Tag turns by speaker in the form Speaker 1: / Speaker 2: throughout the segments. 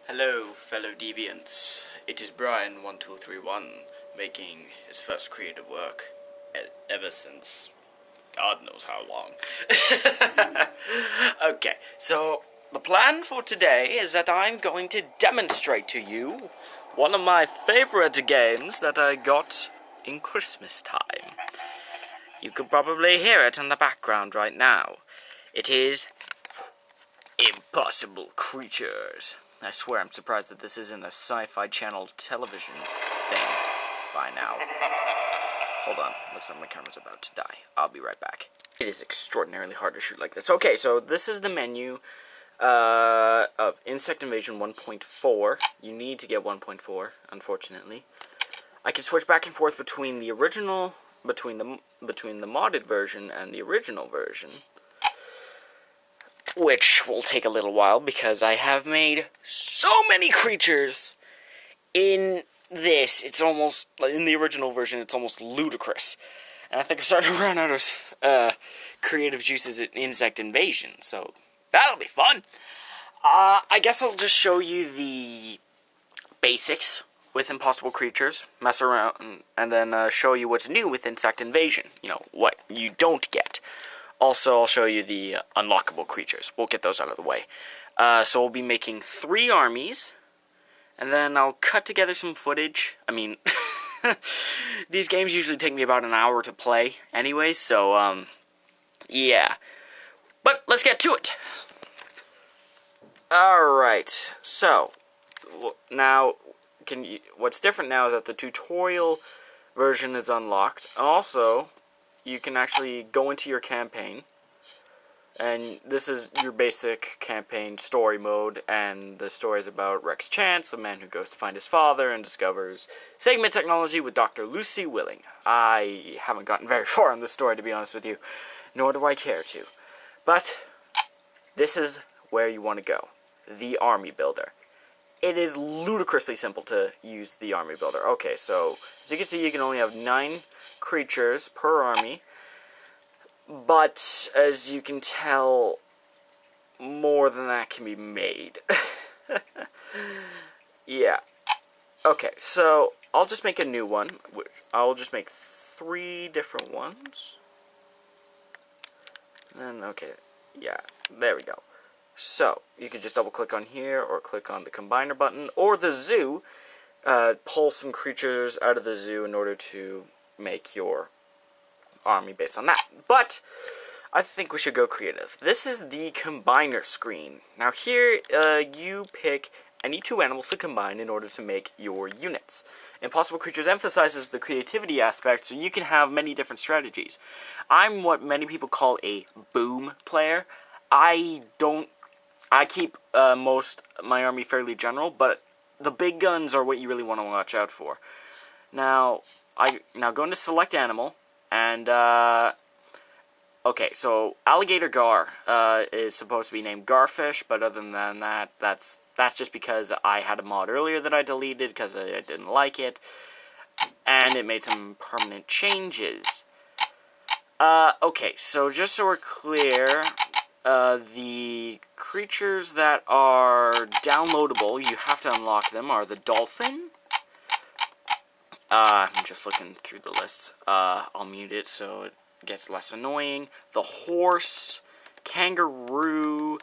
Speaker 1: Hello, fellow deviants. It is Brian1231 making his first creative work ever since God knows how long. Okay, so the plan for today is that I'm going to demonstrate to you one of my favorite games that I got in Christmas time. You could probably hear it in the background right now. It is Impossible Creatures. I swear I'm surprised that this isn't a Sci-Fi Channel television thing by now. Hold on, looks like my camera's about to die. I'll be right back. It is extraordinarily hard to shoot like this. Okay, so this is the menu of Insect Invasion 1.4. You need to get 1.4, unfortunately. I can switch back and forth between the original, between the modded version and the original version, which will take a little while because I have made so many creatures in this. It's almost, in the original version, it's almost ludicrous. And I think I'm starting to run out of creative juices in Insect Invasion, so that'll be fun. I guess I'll just show you the basics with Impossible Creatures, mess around, and then show you what's new with Insect Invasion. You know, what you don't get. Also, I'll show you the unlockable creatures. We'll get those out of the way. So we'll be making 3 armies, and then I'll cut together some footage. I mean, these games usually take me about an hour to play anyway, so, yeah. But let's get to it. Alright, so, now, what's different now is that the tutorial version is unlocked. Also, you can actually go into your campaign, and this is your basic campaign story mode, and the story is about Rex Chance, a man who goes to find his father and discovers segment technology with Dr. Lucy Willing. I haven't gotten very far in this story, to be honest with you, nor do I care to. But this is where you want to go, the army builder. It is ludicrously simple to use the army builder. Okay, so as you can see, you can only have 9 creatures per army, but as you can tell, more than that can be made. Yeah. Okay, so I'll just make a new one. I'll just make 3 different ones. And okay, yeah, there we go. So, you can just double-click on here, or click on the Combiner button, or the zoo, pull some creatures out of the zoo in order to make your army based on that. But, I think we should go creative. This is the Combiner screen. Now here, you pick any 2 animals to combine in order to make your units. Impossible Creatures emphasizes the creativity aspect, so you can have many different strategies. I'm what many people call a boom player. I keep my army fairly general, but the big guns are what you really want to watch out for. Now go into select animal, and okay, so alligator gar is supposed to be named Garfish, but other than that, that's just because I had a mod earlier that I deleted because I didn't like it, and it made some permanent changes. Okay, so just so we're clear, the creatures that are downloadable, you have to unlock them, are the dolphin. I'm just looking through the list. I'll mute it so it gets less annoying. The horse, kangaroo,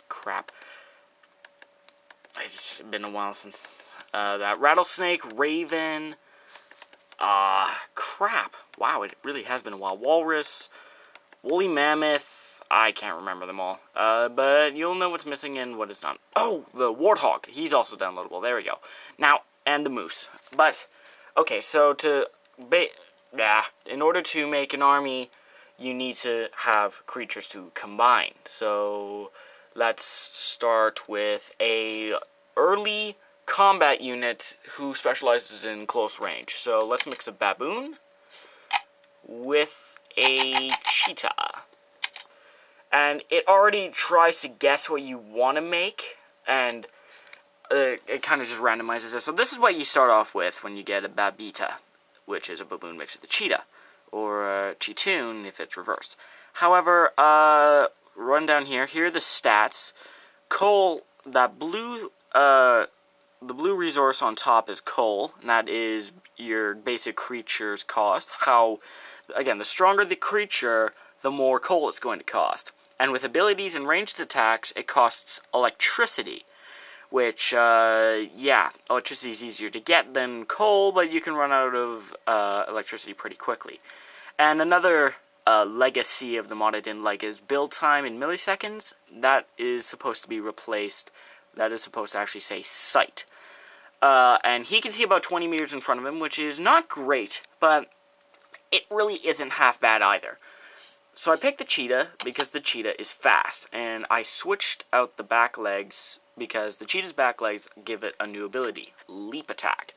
Speaker 1: crap. It's been a while since, that rattlesnake, raven, crap. Wow, it really has been a while. Walrus, woolly mammoth, I can't remember them all, but you'll know what's missing and what is not. Oh, the warthog, he's also downloadable, there we go. Now, and the moose. But, okay, so in order to make an army, you need to have creatures to combine. So, let's start with a early combat unit who specializes in close range. So, let's mix a baboon with a cheetah. And it already tries to guess what you want to make, and it kind of just randomizes it. So this is what you start off with when you get a babita, which is a baboon mixed with a cheetah, or a cheetoon if it's reversed. However, run down here. Here are the stats. coal, that blue, the blue resource on top is coal, and that is your basic creature's cost. Again, the stronger the creature, the more coal it's going to cost. And with abilities and ranged attacks, it costs electricity. Which, electricity is easier to get than coal, but you can run out of electricity pretty quickly. And another legacy of the mod I didn't like is build time in milliseconds. That is supposed to be replaced. That is supposed to actually say sight. And he can see about 20 meters in front of him, which is not great, but it really isn't half bad either. So I picked the cheetah because the cheetah is fast, and I switched out the back legs because the cheetah's back legs give it a new ability, leap attack,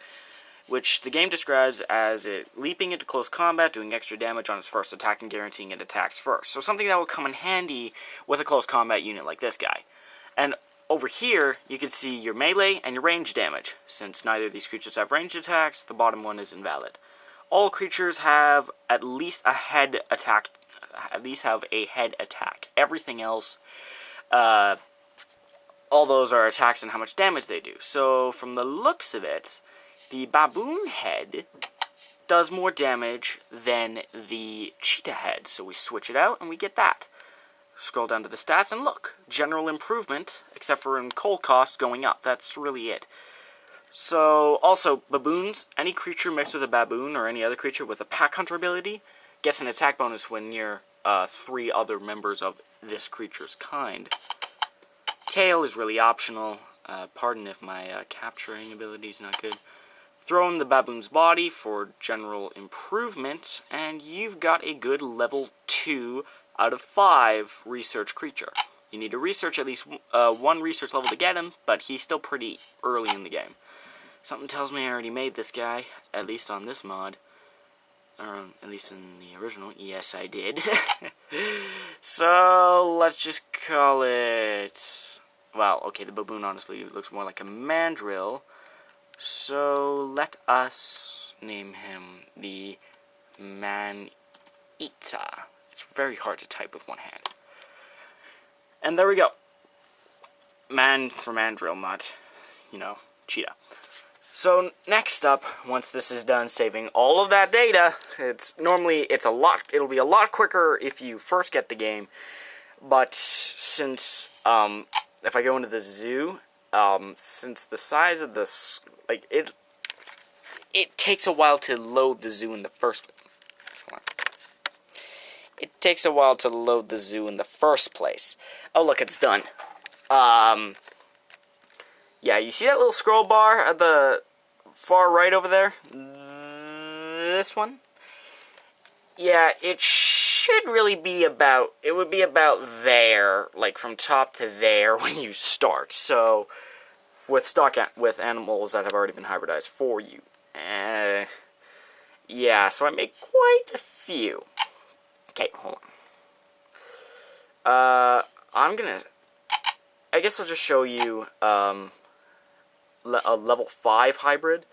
Speaker 1: which the game describes as it leaping into close combat, doing extra damage on its first attack, and guaranteeing it attacks first. So something that will come in handy with a close combat unit like this guy. And over here, you can see your melee and your range damage. Since neither of these creatures have ranged attacks, the bottom one is invalid. All creatures have at least a head attack. Everything else, all those are attacks and how much damage they do. So from the looks of it, the baboon head does more damage than the cheetah head. So we switch it out and we get that. Scroll down to the stats and look. General improvement, except for in coal cost going up. That's really it. So, also, baboons. Any creature mixed with a baboon or any other creature with a pack hunter ability gets an attack bonus when near 3 other members of this creature's kind. Tail is really optional. Pardon if my capturing ability is not good. Throw in the baboon's body for general improvement, and you've got a good level 2 out of 5 research creature. You need to research at least 1 research level to get him, but he's still pretty early in the game. Something tells me I already made this guy, at least on this mod. Or at least in the original. Yes, I did. So, let's just call it... Well, okay, the baboon honestly looks more like a mandrill. So, let us name him the Man-Eater. It's very hard to type with one hand. And there we go. Man for mandrill, not, cheetah. So next up, once this is done saving all of that data, it'll be a lot quicker if you first get the game. But since if I go into the zoo, since the size of this, it takes a while to load the zoo in the first place. It takes a while to load the zoo in the first place. Oh, look, it's done. Yeah, you see that little scroll bar at the far right over there? This one? Yeah, it should really be about, it would be about there, like from top to there when you start. So, with animals that have already been hybridized for you. Yeah, so I made quite a few. Okay, hold on. I guess I'll just show you a level 5 hybrid.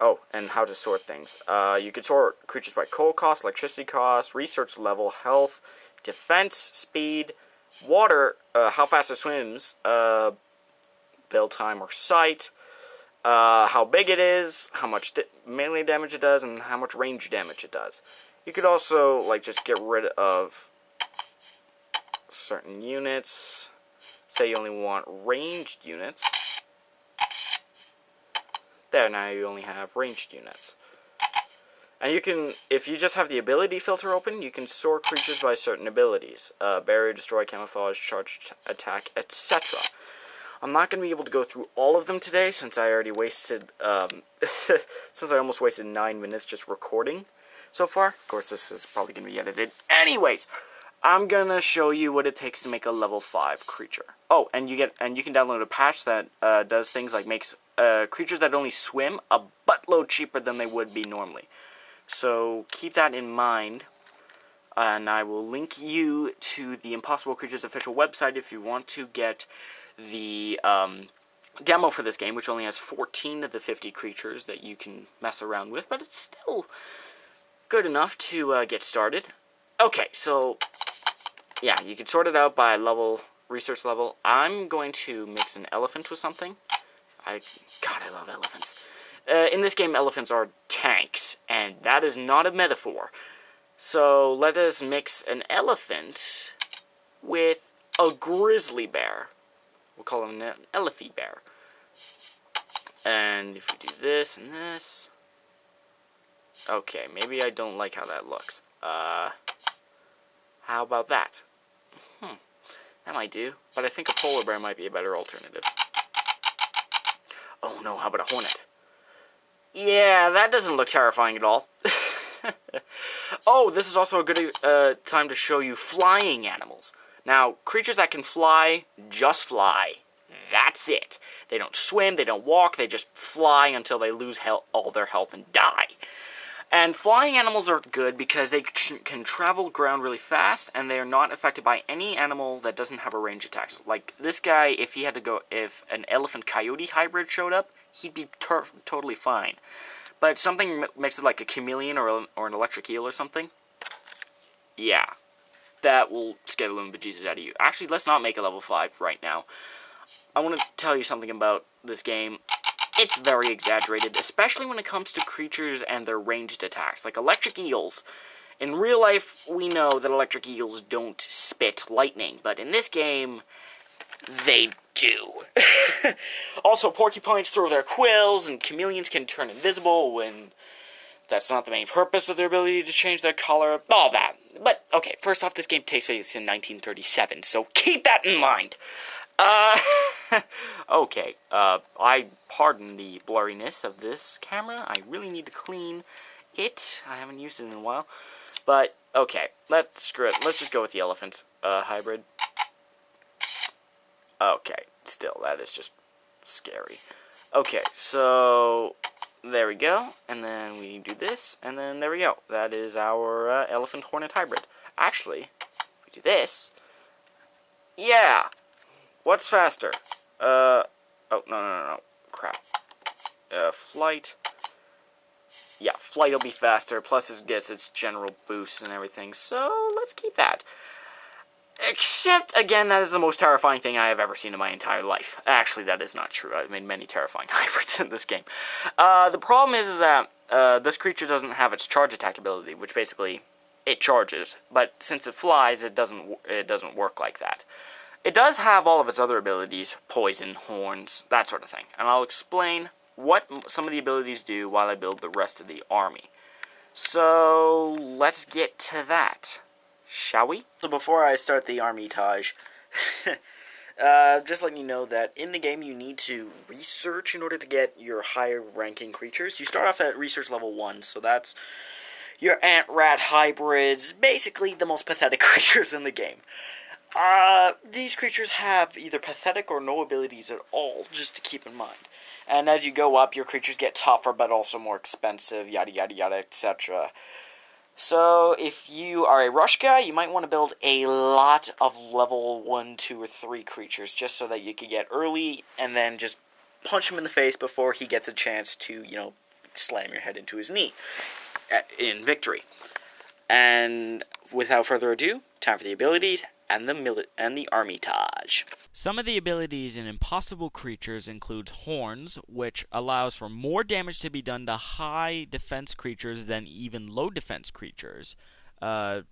Speaker 1: Oh, and how to sort things. You can sort creatures by coal cost, electricity cost, research level, health, defense, speed, water, how fast it swims, build time or sight, how big it is, how much melee damage it does, and how much range damage it does. You could also, just get rid of certain units. Say you only want ranged units. There, now you only have ranged units. And you can, if you just have the ability filter open, you can sort creatures by certain abilities. Barrier, destroy, camouflage, charge, attack, etc. I'm not going to be able to go through all of them today, since I already wasted, since I almost wasted 9 minutes just recording so far. Of course, this is probably going to be edited. Anyways, I'm going to show you what it takes to make a level 5 creature. Oh, and you can download a patch that does things like makes creatures that only swim a buttload cheaper than they would be normally. So keep that in mind, and I will link you to the Impossible Creatures official website if you want to get the demo for this game, which only has 14 of the 50 creatures that you can mess around with, but it's still good enough to get started. Okay, so yeah, you can sort it out by level research level, I'm going to mix an elephant with something. God, I love elephants. In this game, elephants are tanks, and that is not a metaphor. So let us mix an elephant with a grizzly bear. We'll call him an elephant bear. And if we do this and this... Okay, maybe I don't like how that looks. How about that? That might do. But I think a polar bear might be a better alternative. Oh no, how about a hornet? Yeah, that doesn't look terrifying at all. Oh, this is also a good time to show you flying animals. Now, creatures that can fly, just fly. That's it. They don't swim, they don't walk, they just fly until they lose all their health and die. And flying animals are good because they can travel ground really fast, and they are not affected by any animal that doesn't have a range attack. Like this guy, if an elephant coyote hybrid showed up, he'd be totally fine. But something makes it like a chameleon or an electric eel or something. Yeah, that will scare the living bejesus out of you. Actually, let's not make a level 5 right now. I want to tell you something about this game. It's very exaggerated, especially when it comes to creatures and their ranged attacks, like electric eels. In real life, we know that electric eels don't spit lightning, but in this game, they do. Also, porcupines throw their quills, and chameleons can turn invisible when that's not the main purpose of their ability to change their color, all that. But, okay, first off, this game takes place in 1937, so keep that in mind. Okay, I pardon the blurriness of this camera. I really need to clean it. I haven't used it in a while. But, okay, screw it. Let's just go with the elephant, hybrid. Okay, still, that is just scary. Okay, so, there we go. And then we do this, and then there we go. That is our, elephant hornet hybrid. Actually, if we do this, yeah! What's faster? Oh, no. Crap. Flight. Yeah, flight will be faster, plus it gets its general boost and everything, so let's keep that. Except, again, that is the most terrifying thing I have ever seen in my entire life. Actually, that is not true. I've made many terrifying hybrids in this game. The problem is that this creature doesn't have its charge attack ability, which basically, it charges, but since it flies, it doesn't work like that. It does have all of its other abilities, poison, horns, that sort of thing. And I'll explain what some of the abilities do while I build the rest of the army. So, let's get to that, shall we? So before I start the army-tage, just letting you know that in the game you need to research in order to get your higher ranking creatures. You start off at research level 1, so that's your ant-rat hybrids, basically the most pathetic creatures in the game. These creatures have either pathetic or no abilities at all, just to keep in mind. And as you go up, your creatures get tougher, but also more expensive, yada yada yada, etc. So, if you are a rush guy, you might want to build a lot of level 1, 2, or 3 creatures, just so that you can get early, and then just punch him in the face before he gets a chance to, slam your head into his knee in victory. And without further ado, time for the abilities and the army-tage. Some of the abilities in impossible creatures include horns, which allows for more damage to be done to high defense creatures than even low defense creatures.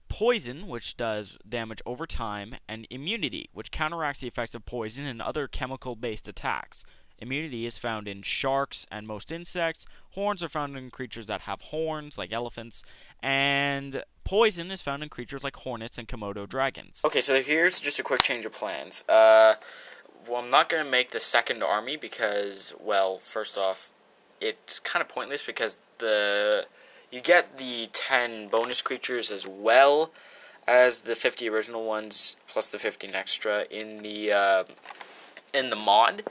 Speaker 1: Poison, which does damage over time, and immunity, which counteracts the effects of poison and other chemical-based attacks. Immunity is found in sharks and most insects. Horns are found in creatures that have horns, like elephants. And poison is found in creatures like hornets and Komodo dragons. Okay, so here's just a quick change of plans. Well, I'm not going to make the second army because, well, first off, it's kind of pointless because you get the 10 bonus creatures as well as the 50 original ones, plus the 15 extra in the mod.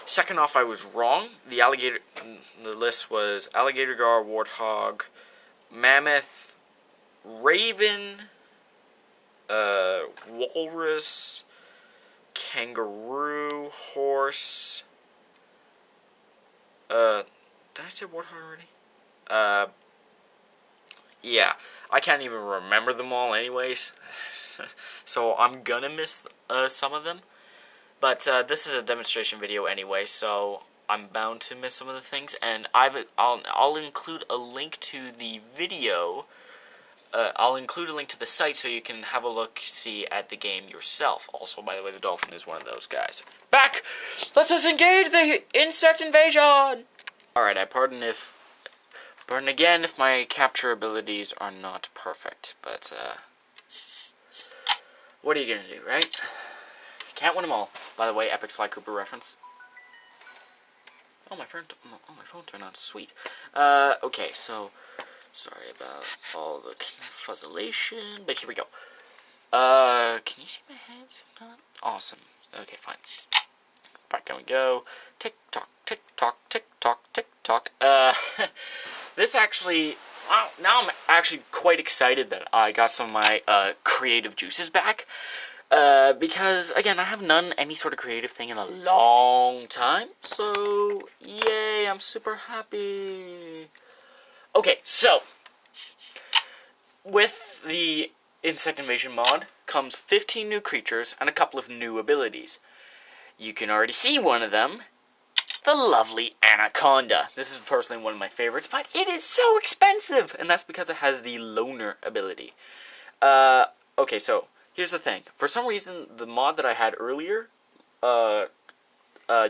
Speaker 1: Second off, I was wrong. The list was alligator gar, warthog, mammoth, raven, walrus, kangaroo, horse. Did I say warthog already? Yeah, I can't even remember them all anyways. so I'm gonna miss some of them. But this is a demonstration video anyway, so I'm bound to miss some of the things. And I'll include a link to the video. I'll include a link to the site so you can have a look-see at the game yourself. Also, by the way, the dolphin is one of those guys. Back! Let us engage the insect invasion! Alright, I pardon again if my capture abilities are not perfect. But, what are you gonna do, right? Can't win them all. By the way, epic Sly Cooper reference. Oh, my phone turned on. Sweet. Okay, so... Sorry about all the fuzzilation, but here we go. Can you see my hands? Not awesome. Okay, fine. Back down we go. Tick tock, tick tock, tick tock, tick tock. This actually, now I'm actually quite excited that I got some of my creative juices back. Because again, I haven't done any sort of creative thing in a long time. So, yay! I'm super happy. Okay, so, with the Insect Invasion mod comes 15 new creatures and a couple of new abilities. You can already see one of them, the lovely Anaconda. This is personally one of my favorites, but it is so expensive, and that's because it has the Loner ability. Okay, so, here's the thing. For some reason, the mod that I had earlier,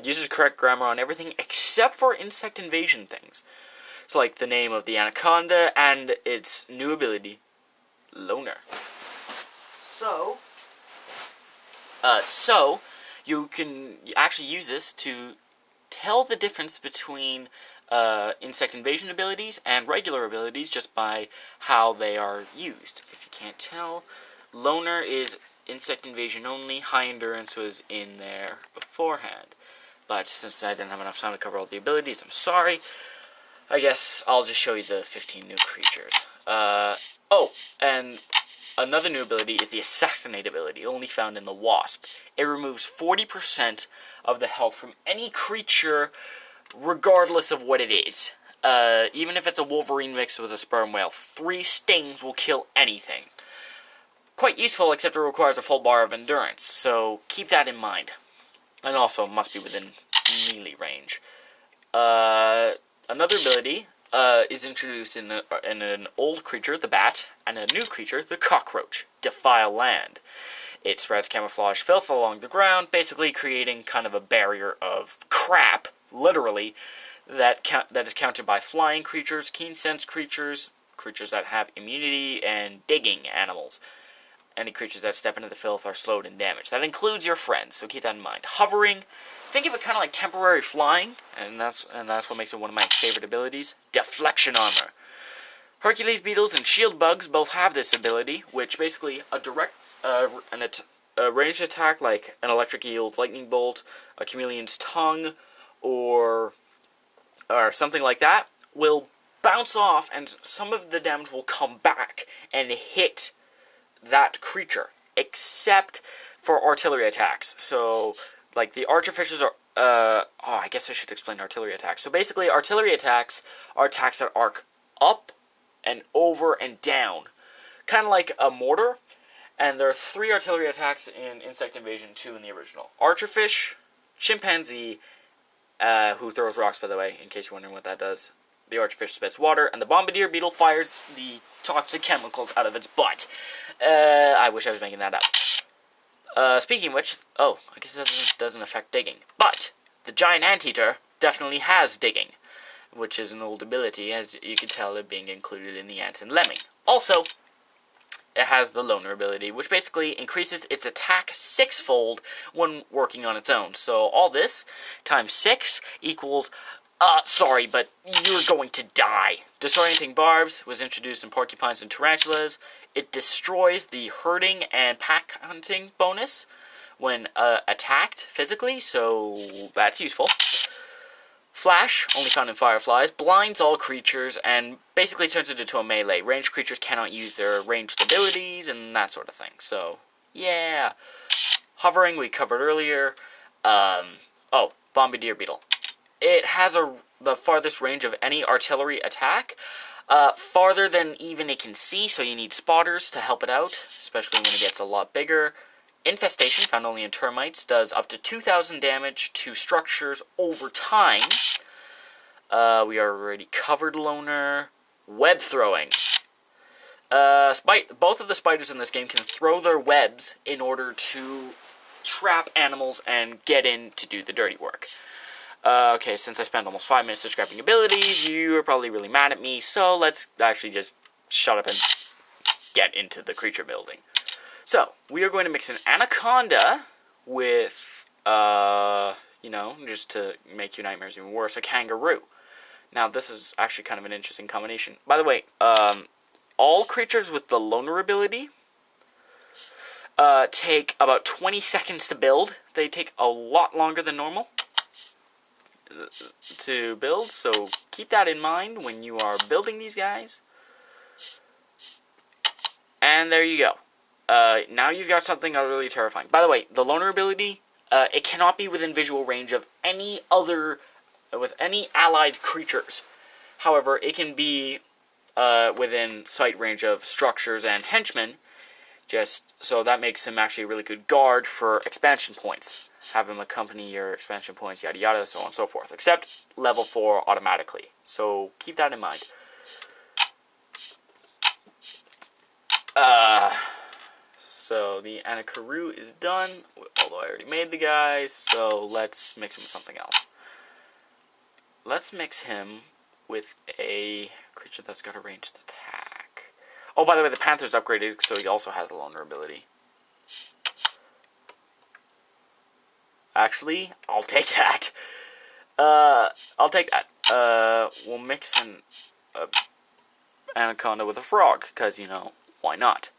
Speaker 1: uses correct grammar on everything except for Insect Invasion things. So, like, the name of the Anaconda and its new ability, Loner. So, you can actually use this to tell the difference between Insect Invasion abilities and regular abilities just by how they are used. If you can't tell, Loner is Insect Invasion only. High Endurance was in there beforehand. But since I didn't have enough time to cover all the abilities, I'm sorry. I guess I'll just show you the 15 new creatures. Oh, and another new ability is the Assassinate ability, only found in the Wasp. It removes 40% of the health from any creature, regardless of what it is. Even if it's a Wolverine mixed with a Sperm Whale, 3 stings will kill anything. Quite useful, except it requires a full bar of endurance, so keep that in mind. And also, must be within melee range. Another ability is introduced in an old creature, the bat, and a new creature, the cockroach, Defile Land. It spreads camouflage filth along the ground, basically creating kind of a barrier of crap, literally, that is countered by flying creatures, keen sense creatures, creatures that have immunity, and digging animals. Any creatures that step into the filth are slowed and damaged. That includes your friends, so keep that in mind. Hovering, think of it kind of like temporary flying, and that's what makes it one of my favorite abilities. Deflection armor. Hercules beetles and shield bugs both have this ability, which basically a direct a ranged attack like an electric eel's lightning bolt, a chameleon's tongue, or something like that will bounce off, and some of the damage will come back and hit that creature, except for artillery attacks. So, like, the archerfishes are, I guess I should explain artillery attacks. So basically, artillery attacks are attacks that arc up and over and down. Kind of like a mortar. And there are 3 artillery attacks in Insect Invasion 2 in the original. Archerfish, chimpanzee, who throws rocks, by the way, in case you're wondering what that does. The archerfish spits water, and the bombardier beetle fires the toxic chemicals out of its butt. I wish I was making that up. Speaking of which, I guess it doesn't affect digging. But the giant anteater definitely has digging, which is an old ability, as you can tell it being included in the ant and lemming. Also, it has the loner ability, which basically increases its attack 6-fold when working on its own. So all this times 6 equals, sorry, but you're going to die. Disorienting Barbs was introduced in porcupines and tarantulas. It destroys the herding and pack hunting bonus when attacked physically, so that's useful. Flash, only found in fireflies, blinds all creatures and basically turns it into a melee. Ranged creatures cannot use their ranged abilities and that sort of thing. So, yeah. Hovering, we covered earlier. Bombardier Beetle. It has the farthest range of any artillery attack. Farther than even it can see, so you need spotters to help it out, especially when it gets a lot bigger. Infestation, found only in termites, does up to 2,000 damage to structures over time. We are already covered loner. Web throwing. Both of the spiders in this game can throw their webs in order to trap animals and get in to do the dirty work. Okay, since I spent almost 5 minutes describing abilities, you are probably really mad at me, so let's actually just shut up and get into the creature building. So, we are going to mix an anaconda with, just to make your nightmares even worse, a kangaroo. Now, this is actually kind of an interesting combination. By the way, all creatures with the loner ability take about 20 seconds to build. They take a lot longer than normal to build, so keep that in mind when you are building these guys. And there you go. Now you've got something utterly terrifying. By the way, the loner ability, it cannot be within visual range of any other, with any allied creatures. However, it can be within sight range of structures and henchmen, just so that makes him actually a really good guard for expansion points. Have him accompany your expansion points, yada yada, so on and so forth. Except level 4 automatically. So keep that in mind. So the Anakaroo is done, although I already made the guys, so let's mix him with something else. Let's mix him with a creature that's got a ranged attack. Oh, by the way, the Panther's upgraded, so he also has a loner ability. Actually, I'll take that. I'll take that. We'll mix an anaconda with a frog, because, why not?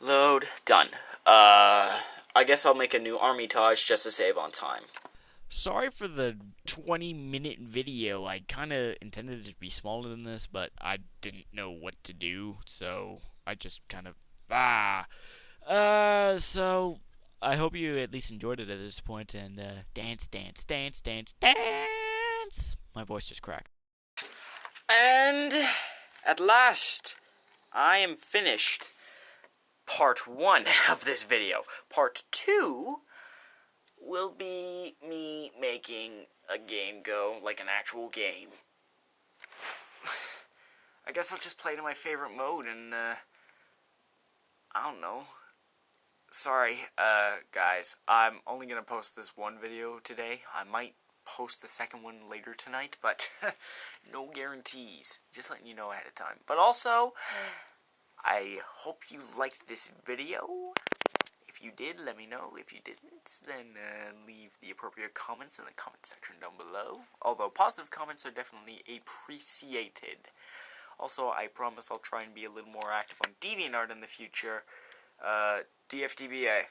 Speaker 1: Load. Done. I guess I'll make a new Armitage just to save on time. Sorry for the 20-minute video. I kind of intended it to be smaller than this, but I didn't know what to do, so I just kind of... So... I hope you at least enjoyed it at this point, and dance, dance, dance, dance, dance! My voice just cracked. And at last, I am finished part 1 of this video. Part 2 will be me making a game go, like an actual game. I guess I'll just play it in my favorite mode, and, I don't know. Sorry, guys, I'm only gonna post this one video today. I might post the second one later tonight, but no guarantees. Just letting you know ahead of time. But also, I hope you liked this video. If you did, let me know. If you didn't, then leave the appropriate comments in the comment section down below. Although positive comments are definitely appreciated. Also, I promise I'll try and be a little more active on DeviantArt in the future. DFTBA.